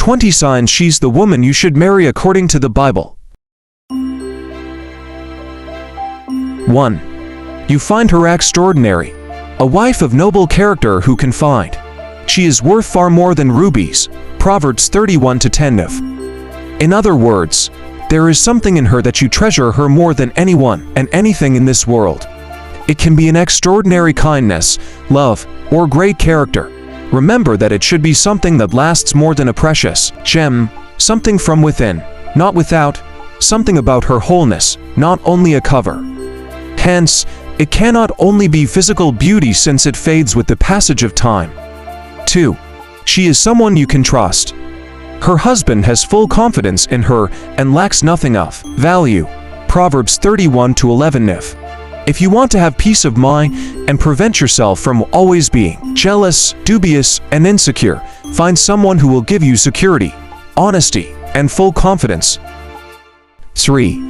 20 signs she's the woman you should marry according to the Bible. 1. You find her extraordinary. A wife of noble character who can find. She is worth far more than rubies. Proverbs 31:10. In other words, there is something in her that you treasure her more than anyone and anything in this world. It can be an extraordinary kindness, love, or great character. Remember that it should be something that lasts more than a precious gem, something from within, not without, something about her wholeness, not only a cover. Hence, it cannot only be physical beauty since it fades with the passage of time. 2. She is someone you can trust. Her husband has full confidence in her and lacks nothing of value. Proverbs 31:11. If you want to have peace of mind and prevent yourself from always being jealous, dubious, and insecure, find someone who will give you security, honesty, and full confidence. 3.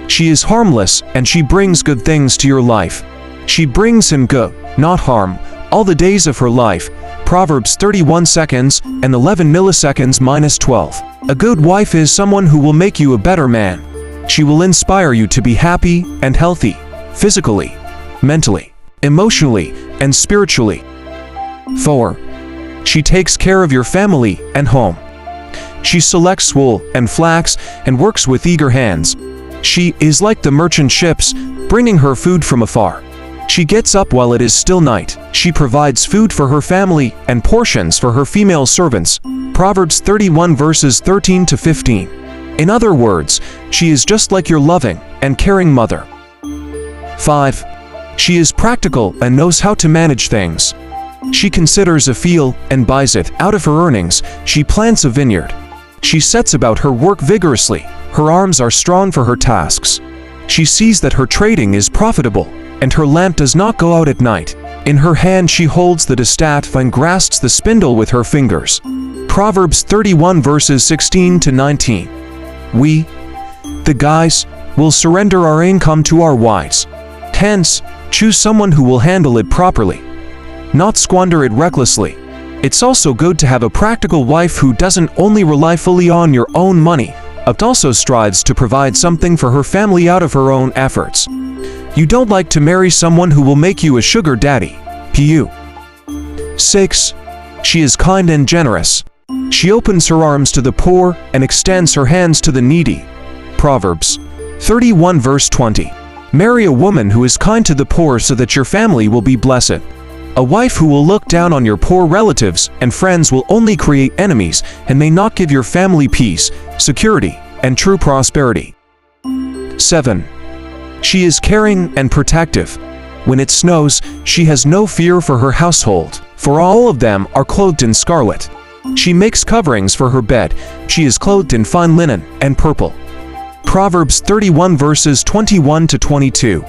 She is harmless and she brings good things to your life. She brings him good, not harm, all the days of her life. Proverbs 31 seconds and 11 milliseconds -12. A good wife is someone who will make you a better man. She will inspire you to be happy and healthy, physically, mentally, emotionally, and spiritually. 4. She takes care of your family and home. She selects wool and flax and works with eager hands. She is like the merchant ships, bringing her food from afar. She gets up while it is still night. She provides food for her family and portions for her female servants. Proverbs 31 verses 13-15. In other words, she is just like your loving and caring mother. 5. She is practical and knows how to manage things. She considers a field and buys it. Out of her earnings, she plants a vineyard. She sets about her work vigorously. Her arms are strong for her tasks. She sees that her trading is profitable, and her lamp does not go out at night. In her hand she holds the distaff and grasps the spindle with her fingers. Proverbs 31 verses 16-19. We, the guys, will surrender our income to our wives. Hence, choose someone who will handle it properly, not squander it recklessly. It's also good to have a practical wife who doesn't only rely fully on your own money, but also strives to provide something for her family out of her own efforts. You don't like to marry someone who will make you a sugar daddy. Pu. 6. She is kind and generous. She opens her arms to the poor and extends her hands to the needy. Proverbs 31 verse 20. Marry a woman who is kind to the poor so that your family will be blessed. A wife who will look down on your poor relatives and friends will only create enemies and may not give your family peace, security, and true prosperity. 7. She is caring and protective. When it snows, she has no fear for her household, for all of them are clothed in scarlet. She makes coverings for her bed. She is clothed in fine linen and purple. Proverbs 31 verses 21-22.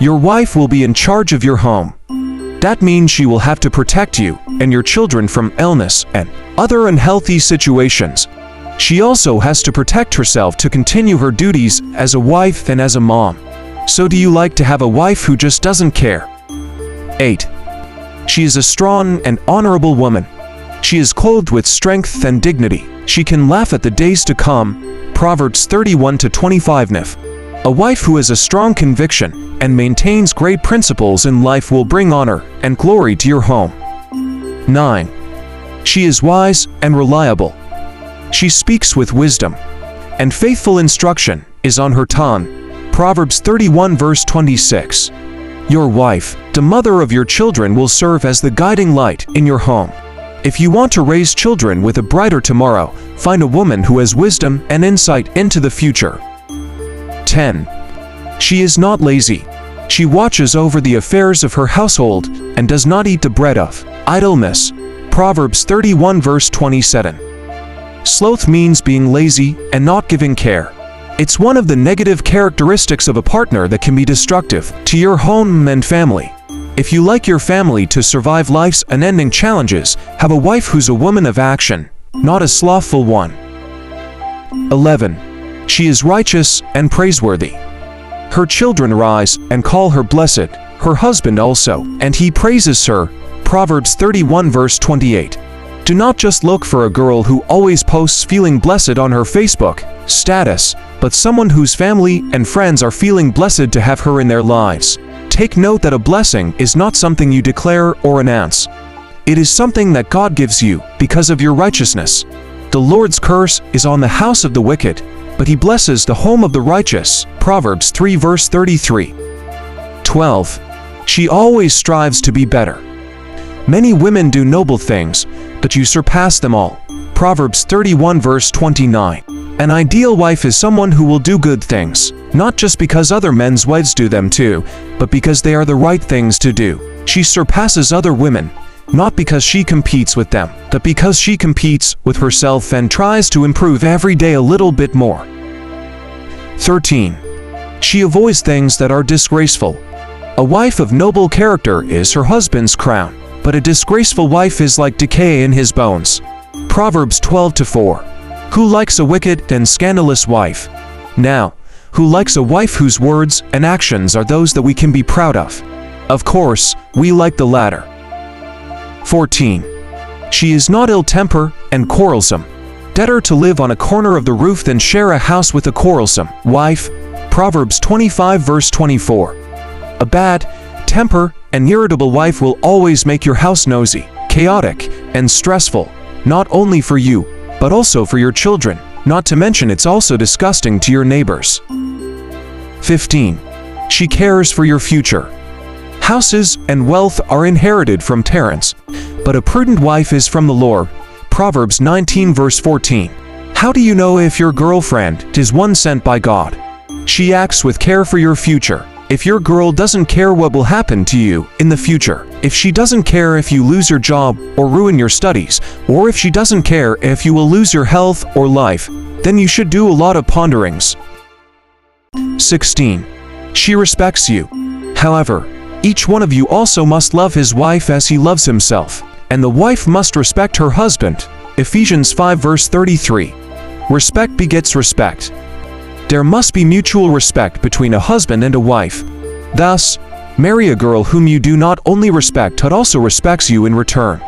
Your wife will be in charge of your home. That means she will have to protect you and your children from illness and other unhealthy situations. She also has to protect herself to continue her duties as a wife and as a mom. So do you like to have a wife who just doesn't care? 8. She is a strong and honorable woman. She is clothed with strength and dignity. She can laugh at the days to come. Proverbs 31-25 NF. A wife who has a strong conviction and maintains great principles in life will bring honor and glory to your home. 9. She is wise and reliable. She speaks with wisdom, and faithful instruction is on her tongue. Proverbs 31 verse 26. Your wife, the mother of your children, will serve as the guiding light in your home. If you want to raise children with a brighter tomorrow, find a woman who has wisdom and insight into the future. 10. She is not lazy. She watches over the affairs of her household and does not eat the bread of idleness. Proverbs 31 verse 27. Sloth means being lazy and not giving care. It's one of the negative characteristics of a partner that can be destructive to your home and family. If you like your family to survive life's unending challenges, have a wife who's a woman of action, not a slothful one. 11. She is righteous and praiseworthy. Her children rise and call her blessed, her husband also, and he praises her. Proverbs 31 verse 28. Do not just look for a girl who always posts feeling blessed on her Facebook status, but someone whose family and friends are feeling blessed to have her in their lives. Take note that a blessing is not something you declare or announce. It is something that God gives you because of your righteousness. The Lord's curse is on the house of the wicked, but he blesses the home of the righteous. Proverbs 3 verse 33. 12. She always strives to be better. Many women do noble things, but you surpass them all. Proverbs 31 verse 29. An ideal wife is someone who will do good things, not just because other men's wives do them too, but because they are the right things to do. She surpasses other women, not because she competes with them, but because she competes with herself and tries to improve every day a little bit more. 13. She avoids things that are disgraceful. A wife of noble character is her husband's crown, but a disgraceful wife is like decay in his bones. Proverbs 12:4. Who likes a wicked and scandalous wife? Now, who likes a wife whose words and actions are those that we can be proud of? Of course, we like the latter. 14. She is not ill-tempered and quarrelsome. Better to live on a corner of the roof than share a house with a quarrelsome wife. Proverbs 25 verse 24. A bad temper and irritable wife will always make your house noisy, chaotic, and stressful, not only for you, but also for your children, not to mention it's also disgusting to your neighbors. 15. She cares for your future. Houses and wealth are inherited from parents, but a prudent wife is from the Lord. Proverbs 19 verse 14. How do you know if your girlfriend is one sent by God? She acts with care for your future. If your girl doesn't care what will happen to you in the future, if she doesn't care if you lose your job or ruin your studies, or if she doesn't care if you will lose your health or life, then you should do a lot of ponderings. 16. She respects you. However, each one of you also must love his wife as he loves himself, and the wife must respect her husband. Ephesians 5 verse 33. Respect begets respect. There must be mutual respect between a husband and a wife. Thus, marry a girl whom you do not only respect but also respects you in return.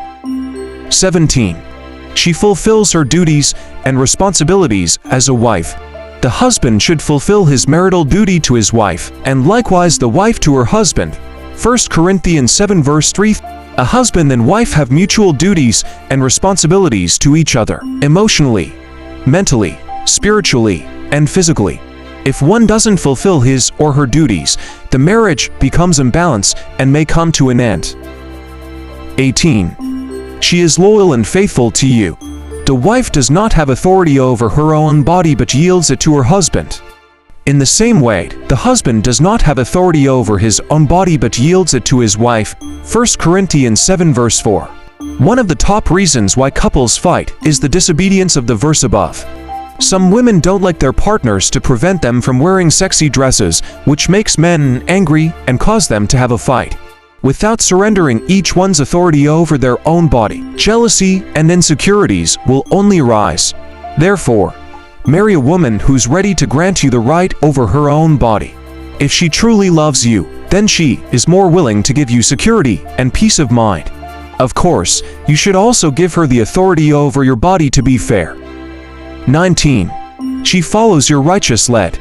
17. She fulfills her duties and responsibilities as a wife. The husband should fulfill his marital duty to his wife, and likewise the wife to her husband. 1 Corinthians 7 verse 3. A husband and wife have mutual duties and responsibilities to each other, emotionally, mentally, spiritually, and physically. If one doesn't fulfill his or her duties, the marriage becomes imbalanced and may come to an end. 18. She is loyal and faithful to you. The wife does not have authority over her own body but yields it to her husband. In the same way, the husband does not have authority over his own body but yields it to his wife. 1 Corinthians 7 verse 4. One of the top reasons why couples fight is the disobedience of the verse above. Some women don't like their partners to prevent them from wearing sexy dresses, which makes men angry and cause them to have a fight. Without surrendering each one's authority over their own body, jealousy and insecurities will only arise. Therefore, marry a woman who's ready to grant you the right over her own body. If she truly loves you, then she is more willing to give you security and peace of mind. Of course, you should also give her the authority over your body to be fair. 19. She follows your righteous lead.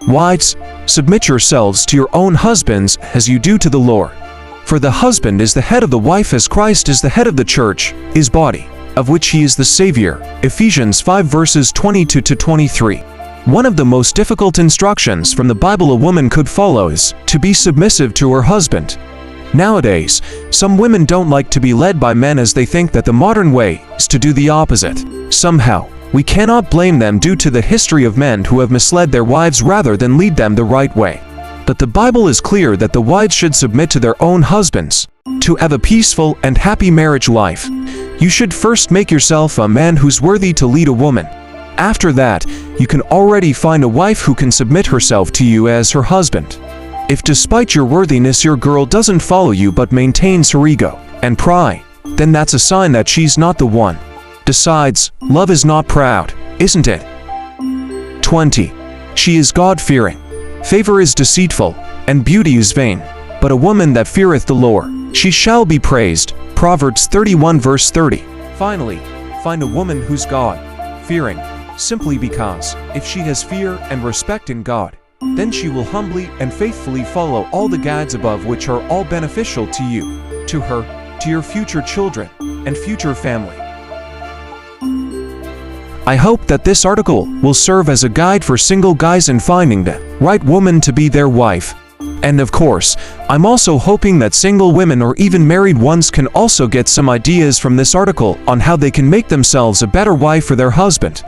Wives, submit yourselves to your own husbands as you do to the Lord. For the husband is the head of the wife as Christ is the head of the church, his body, of which he is the Savior. Ephesians 5 verses 22 to 23. One of the most difficult instructions from the Bible a woman could follow is to be submissive to her husband. Nowadays, some women don't like to be led by men as they think that the modern way is to do the opposite. Somehow, we cannot blame them due to the history of men who have misled their wives rather than lead them the right way. But the Bible is clear that the wives should submit to their own husbands. To have a peaceful and happy marriage life, you should first make yourself a man who's worthy to lead a woman. After that, you can already find a wife who can submit herself to you as her husband. If despite your worthiness your girl doesn't follow you but maintains her ego and pride, then that's a sign that she's not the one. Besides, love is not proud, isn't it? 20. She is God-fearing. Favor is deceitful, and beauty is vain, but a woman that feareth the Lord, she shall be praised. Proverbs 31 verse 30. Finally, find a woman who's God-fearing, simply because, if she has fear and respect in God, then she will humbly and faithfully follow all the guides above, which are all beneficial to you, to her, to your future children, and future family. I hope that this article will serve as a guide for single guys in finding the right woman to be their wife. And of course, I'm also hoping that single women or even married ones can also get some ideas from this article on how they can make themselves a better wife for their husband.